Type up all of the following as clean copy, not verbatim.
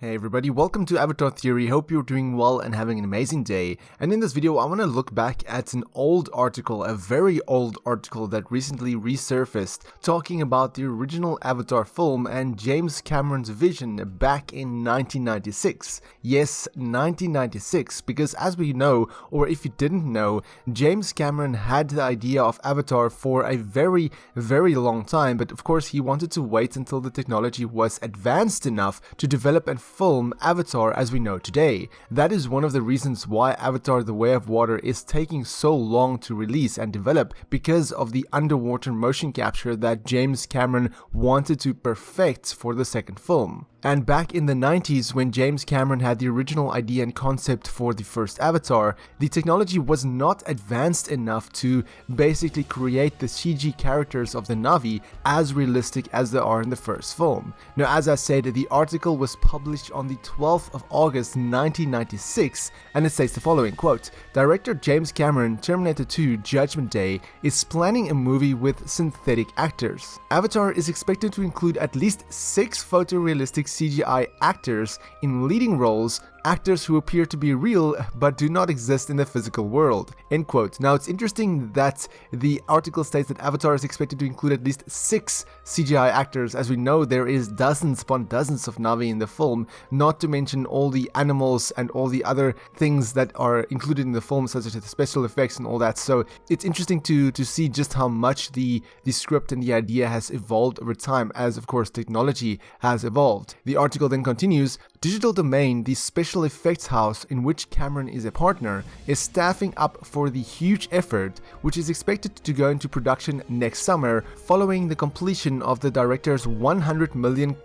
Hey everybody, welcome to Avatar Theory. Hope you're doing well and having an amazing day. And in this video, I want to look back at an old article, a very old article that recently resurfaced, talking about the original Avatar film and James Cameron's vision back in 1996. Yes, 1996, because as we know, or if you didn't know, James Cameron had the idea of Avatar for a very, very long time, but of course he wanted to wait until the technology was advanced enough to develop and film Avatar as we know today. That is one of the reasons why Avatar: The Way of Water is taking so long to release and develop, because of the underwater motion capture that James Cameron wanted to perfect for the second film. And back in the 90s, when James Cameron had the original idea and concept for the first Avatar, the technology was not advanced enough to basically create the CG characters of the Na'vi as realistic as they are in the first film. Now, as I said, the article was published on the 12th of August 1996, and it states the following, quote, "Director James Cameron, Terminator 2 Judgment Day, is planning a movie with synthetic actors. Avatar is expected to include at least 6 photorealistic CGI actors in leading roles, actors who appear to be real but do not exist in the physical world." End quote. Now, it's interesting that the article states that Avatar is expected to include at least 6 CGI actors. As we know, there is dozens upon dozens of Na'vi in the film, not to mention all the animals and all the other things that are included in the film, such as the special effects and all that. So it's interesting to see just how much the script and the idea has evolved over time, as of course technology has evolved. The article then continues, "Digital Domain, the special effects house in which Cameron is a partner, is staffing up for the huge effort, which is expected to go into production next summer following the completion of the director's $100 million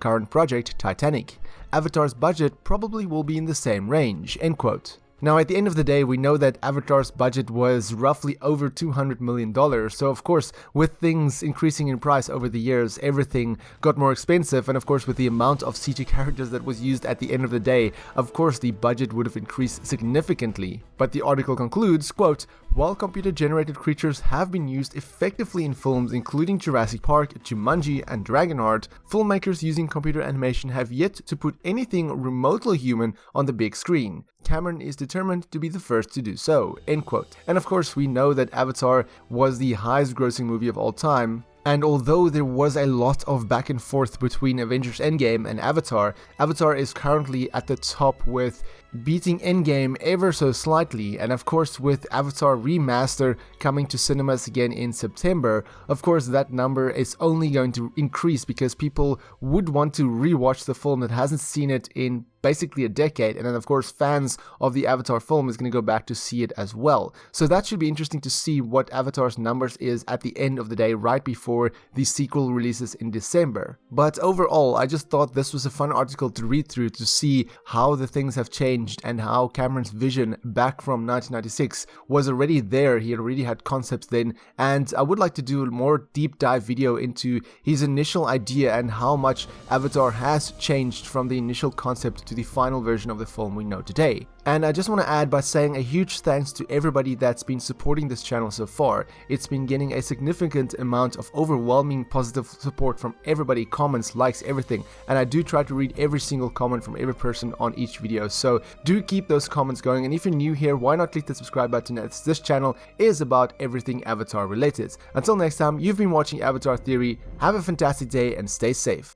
current project, Titanic. Avatar's budget probably will be in the same range." End quote. Now, at the end of the day, we know that Avatar's budget was roughly over $200 million, so of course, with things increasing in price over the years, everything got more expensive, and of course, with the amount of CG characters that was used at the end of the day, of course, the budget would have increased significantly. But the article concludes, quote, "While computer-generated creatures have been used effectively in films including Jurassic Park, Jumanji, and Dragonheart, filmmakers using computer animation have yet to put anything remotely human on the big screen. Cameron is determined to be the first to do so." End quote. And of course, we know that Avatar was the highest grossing movie of all time. And although there was a lot of back and forth between Avengers Endgame and Avatar, Avatar is currently at the top with beating Endgame ever so slightly, and of course with Avatar Remaster coming to cinemas again in September, of course that number is only going to increase because people would want to rewatch the film that hasn't seen it in basically a decade, and then of course fans of the Avatar film is going to go back to see it as well. So that should be interesting to see what Avatar's numbers is at the end of the day, right before the sequel releases in December. But overall, I just thought this was a fun article to read through to see how the things have changed and how Cameron's vision back from 1996 was already there. He already had concepts then, and I would like to do a more deep dive video into his initial idea and how much Avatar has changed from the initial concept to the final version of the film we know today. And I just want to add by saying a huge thanks to everybody that's been supporting this channel so far. It's been getting a significant amount of overwhelming positive support from everybody, comments, likes, everything. And I do try to read every single comment from every person on each video. So do keep those comments going. And if you're new here, why not click the subscribe button, as this channel is about everything Avatar related. Until next time, you've been watching Avatar Theory. Have a fantastic day and stay safe.